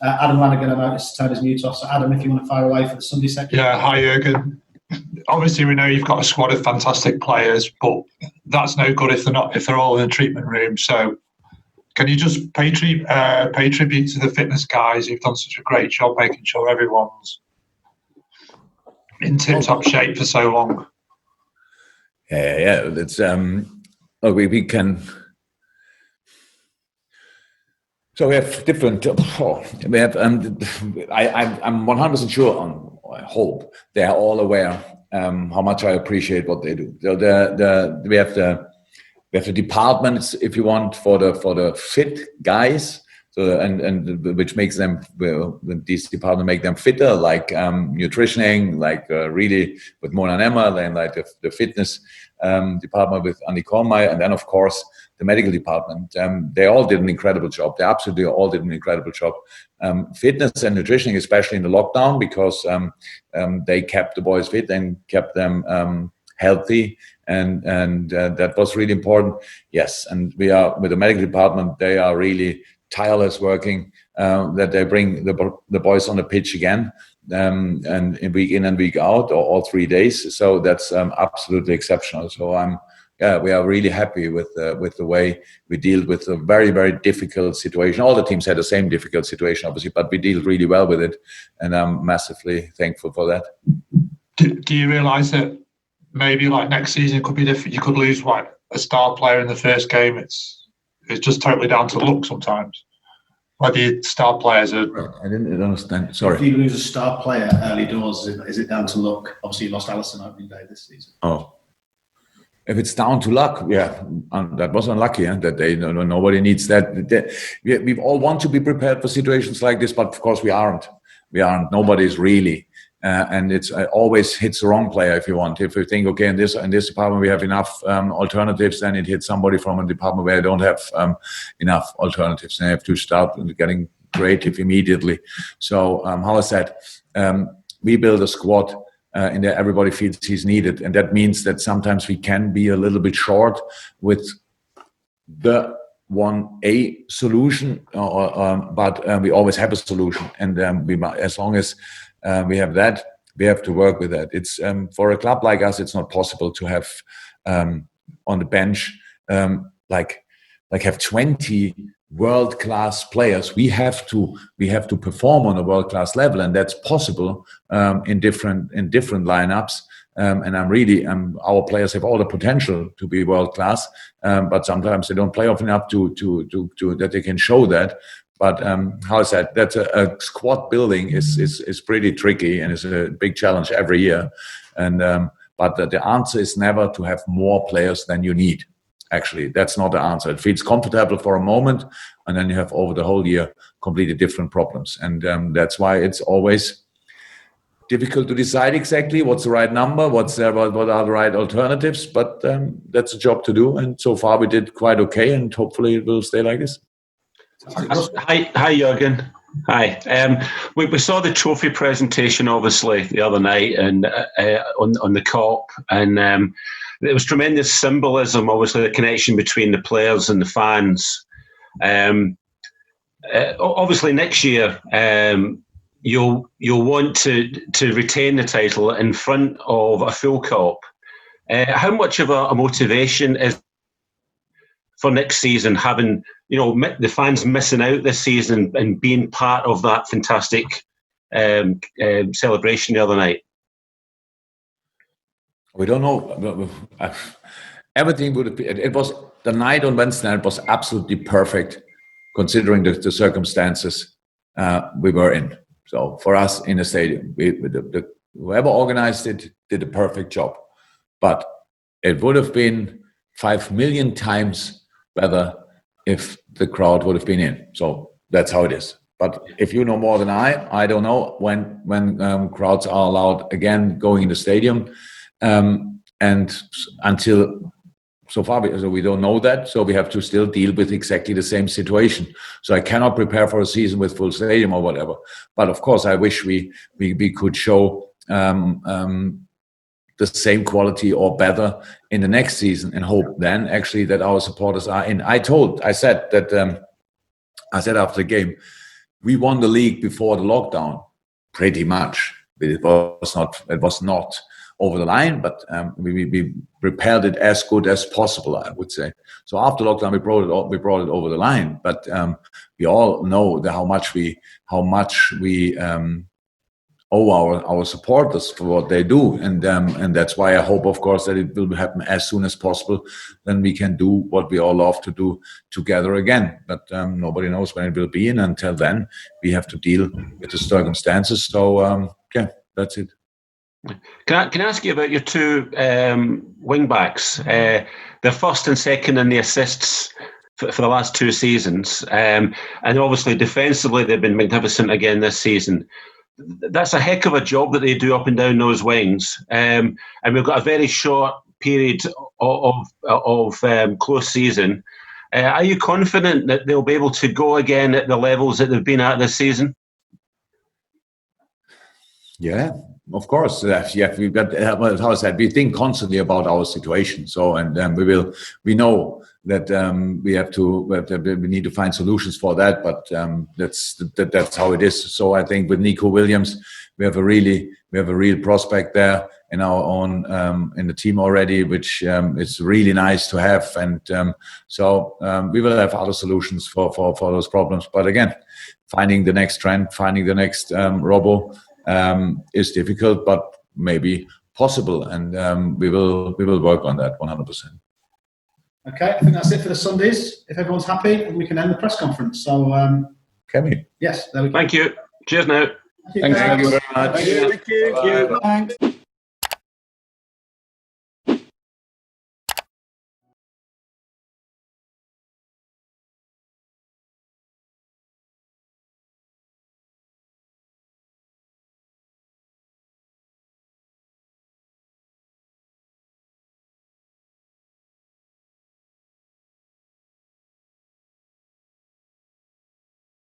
Adam Lanigan, I noticed, turned his mute off. So Adam, if you want to fire away for the Sunday section. Yeah, hi Jurgen. Obviously, we know you've got a squad of fantastic players, but that's no good if they're all in the treatment room. So, can you just pay tribute to the fitness guys who've done such a great job making sure everyone's in tip-top shape for so long? Yeah. It's we can. So we have different. We have. I'm 100% sure on. I hope they are all aware how much I appreciate what they do. So we have the departments, if you want, for the fit guys. So and which makes them these departments make them fitter, like nutritioning, like really with Mona and Emma, then like the fitness department with Andy Kormay, and then of course the medical department. They all did an incredible job. They absolutely all did an incredible job. Fitness and nutritioning, especially in the lockdown, because they kept the boys fit and kept them healthy, and that was really important. Yes, and we are with the medical department. They are really tireless working. That they bring the boys on the pitch again, and week in and week out, or all 3 days. So that's absolutely exceptional. So we are really happy with the way we deal with a very, very difficult situation. All the teams had the same difficult situation, obviously, but we deal really well with it, and I'm massively thankful for that. Do you realise that maybe like next season it could be different? You could lose like a star player in the first game. It's just totally down to luck sometimes. Whether the star players are... I didn't understand. Sorry. If you lose a star player early doors, is it down to luck? Obviously, you lost Alisson opening day this season. Oh. If it's down to luck, yeah, that was unlucky. That they nobody needs that. We all want to be prepared for situations like this, but of course we aren't. Nobody's really, and it's always hits the wrong player if you want. If you think, okay, in this department we have enough alternatives, then it hits somebody from a department where I don't have enough alternatives, and I have to start getting creative immediately. So how is that? We build a squad. In there, everybody feels he's needed, and that means that sometimes we can be a little bit short with the 1A solution, but we always have a solution, and as long as we have that, we have to work with that. It's for a club like us, it's not possible to have on the bench like have 20 world-class players. We have to perform on a world-class level, and that's possible in different lineups. And our players have all the potential to be world-class, but sometimes they don't play often enough to that they can show that. But how is that? That's a squad building is pretty tricky, and it's a big challenge every year. And but the answer is never to have more players than you need. Actually, that's not the answer. It feels comfortable for a moment, and then you have over the whole year completely different problems. And that's why it's always difficult to decide exactly what's the right number, what are the right alternatives. But that's a job to do. And so far we did quite okay, and hopefully it will stay like this. Hi, Jurgen. Hi. We saw the trophy presentation, obviously, the other night, and on the Kop, and there was tremendous symbolism, obviously, the connection between the players and the fans. Obviously, next year, you'll want to retain the title in front of a full Kop. How much of a motivation is for next season, having the fans missing out this season and being part of that fantastic celebration the other night? We don't know. Everything would have been. It was the night on Wednesday night was absolutely perfect, considering the circumstances we were in. So for us in the stadium, whoever organized it did a perfect job. But it would have been 5 million times better if the crowd would have been in. So that's how it is. But if you know more than I don't know when crowds are allowed again going in the stadium. And until so far, we don't know that, so we have to still deal with exactly the same situation. So I cannot prepare for a season with full stadium or whatever. But of course, I wish we could show the same quality or better in the next season, and hope then actually that our supporters are in. I said after the game, we won the league before the lockdown, pretty much. It was not over the line, but we prepared it as good as possible, I would say. So after lockdown, we brought it over the line. But we all know how much we owe our supporters for what they do, and that's why I hope, of course, that it will happen as soon as possible. Then we can do what we all love to do together again. But nobody knows when it will be, and until then, we have to deal with the circumstances. So yeah, that's it. Can I ask you about your two wing backs? The first and second in the assists for the last two seasons, and obviously defensively they've been magnificent again this season. That's a heck of a job that they do up and down those wings, and we've got a very short period of close season. Are you confident that they'll be able to go again at the levels that they've been at this season? Yeah, of course. Yeah, we've got. How I said, we think constantly about our situation. So, and we know that we need to find solutions for that. But that's how it is. So I think with Nico Williams, we have a real prospect there in our own in the team already, which is really nice to have. And so we will have other solutions for those problems. But again, finding the next trend, finding the next Robbo. Is difficult, but maybe possible, and we will work on that 100%. Okay, I think that's it for the Sundays. If everyone's happy, we can end the press conference. So, can we? Yes, there we go. Thank you. Cheers now. Thank you very much. Thank you. Thank you. Thanks.